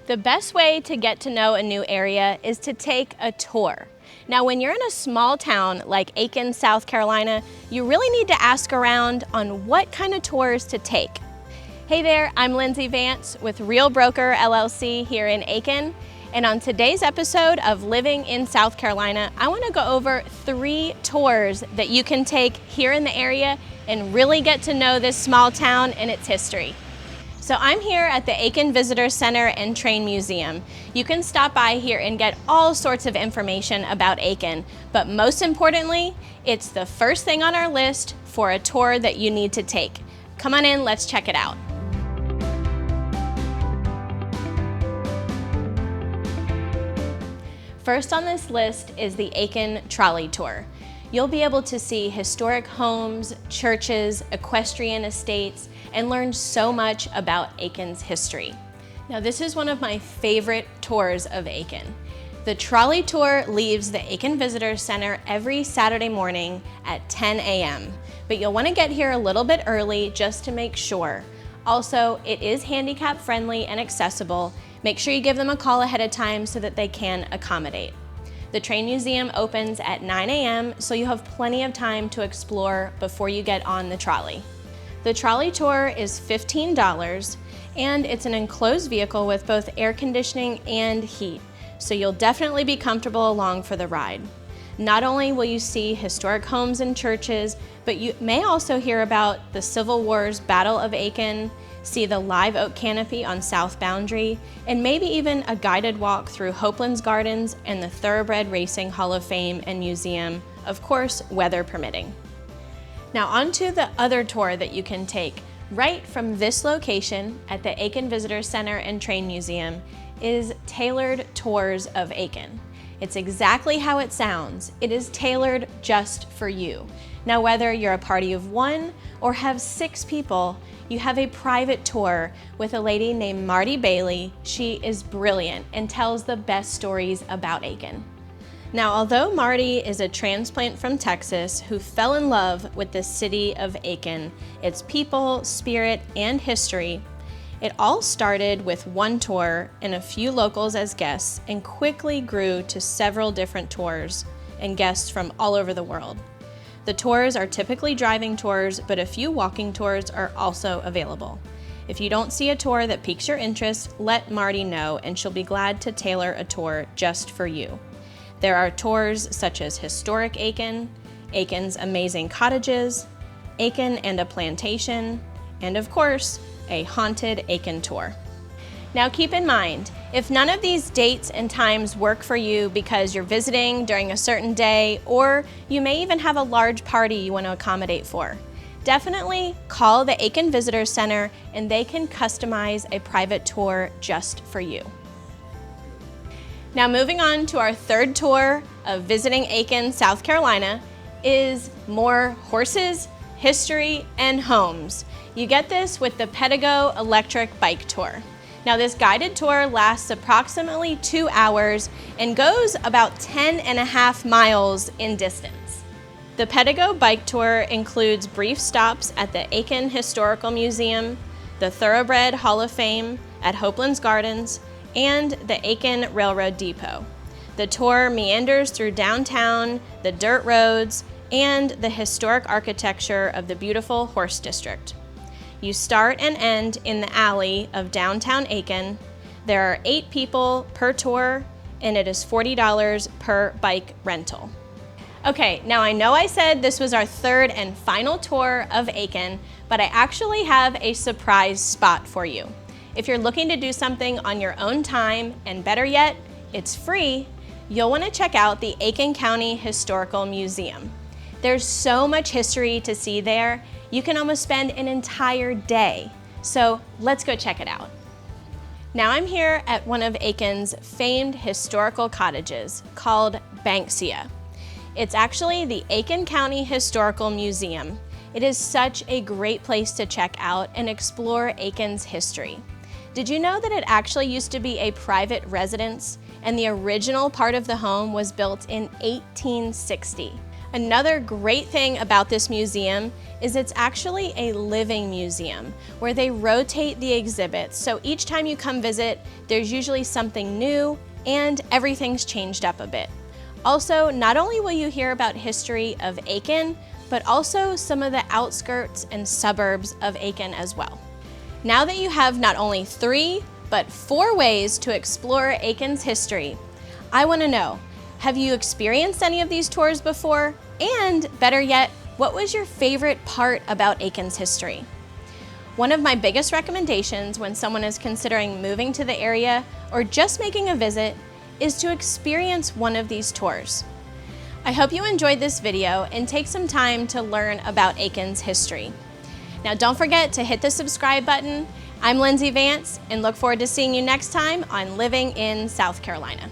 The best way to get to know a new area is to take a tour. Now, when you're in a small town like Aiken, South Carolina, you really need to ask around on what kind of tours to take. Hey there, I'm Lindsey Vance with Broker LLC here in Aiken. And on today's episode of Living in South Carolina, I want to go over 3 tours that you can take here in the area and really get to know this small town and its history. So I'm here at the Aiken Visitor Center and Train Museum. You can stop by here and get all sorts of information about Aiken, but most importantly, it's the first thing on our list for a tour that you need to take. Come on in, let's check it out. First on this list is the Aiken Trolley Tour. You'll be able to see historic homes, churches, equestrian estates, and learn so much about Aiken's history. Now, this is one of my favorite tours of Aiken. The Trolley Tour leaves the Aiken Visitor Center every Saturday morning at 10 a.m., but you'll want to get here a little bit early just to make sure. Also, it is handicap friendly and accessible. Make sure you give them a call ahead of time so that they can accommodate. The Train Museum opens at 9 a.m., so you have plenty of time to explore before you get on the trolley. The trolley tour is $15, and it's an enclosed vehicle with both air conditioning and heat, so you'll definitely be comfortable along for the ride. Not only will you see historic homes and churches, but you may also hear about the Civil War's Battle of Aiken, see the live oak canopy on South Boundary, and maybe even a guided walk through Hopeland's Gardens and the Thoroughbred Racing Hall of Fame and Museum, of course, weather permitting. Now on to the other tour that you can take. Right from this location at the Aiken Visitor Center and Train Museum is Tailored Tours of Aiken. It's exactly how it sounds. It is tailored just for you. Now, whether you're a party of 1 or have 6 people, you have a private tour with a lady named Marty Bailey. She is brilliant and tells the best stories about Aiken. Now, although Marty is a transplant from Texas who fell in love with the city of Aiken, its people, spirit, and history, it all started with one tour and a few locals as guests and quickly grew to several different tours and guests from all over the world. The tours are typically driving tours, but a few walking tours are also available. If you don't see a tour that piques your interest, let Marty know and she'll be glad to tailor a tour just for you. There are tours such as Historic Aiken, Aiken's Amazing Cottages, Aiken and a Plantation, and of course, a Haunted Aiken Tour. Now keep in mind, if none of these dates and times work for you because you're visiting during a certain day, or you may even have a large party you want to accommodate for, definitely call the Aiken Visitor Center and they can customize a private tour just for you. Now moving on to our third tour of visiting Aiken, South Carolina, is more horses, history, and homes. You get this with the Pedigo Electric Bike Tour. Now this guided tour lasts approximately 2 hours and goes about 10.5 miles in distance. The Pedigo Bike Tour includes brief stops at the Aiken Historical Museum, the Thoroughbred Hall of Fame at Hopeland's Gardens, and the Aiken Railroad Depot. The tour meanders through downtown, the dirt roads, and the historic architecture of the beautiful Horse District. You start and end in the alley of downtown Aiken. There are 8 people per tour, and it is $40 per bike rental. Okay, now I know I said this was our third and final tour of Aiken, but I actually have a surprise spot for you. If you're looking to do something on your own time, and better yet, it's free, you'll want to check out the Aiken County Historical Museum. There's so much history to see there, you can almost spend an entire day. So let's go check it out. Now I'm here at one of Aiken's famed historical cottages called Banksia. It's actually the Aiken County Historical Museum. It is such a great place to check out and explore Aiken's history. Did you know that it actually used to be a private residence and the original part of the home was built in 1860? Another great thing about this museum is it's actually a living museum where they rotate the exhibits. So each time you come visit, there's usually something new and everything's changed up a bit. Also, not only will you hear about history of Aiken, but also some of the outskirts and suburbs of Aiken as well. Now that you have not only 3, but 4 ways to explore Aiken's history, I want to know, have you experienced any of these tours before? And better yet, what was your favorite part about Aiken's history? One of my biggest recommendations when someone is considering moving to the area or just making a visit is to experience one of these tours. I hope you enjoyed this video and take some time to learn about Aiken's history. Now don't forget to hit the subscribe button. I'm Lindsey Vance and look forward to seeing you next time on Living in South Carolina.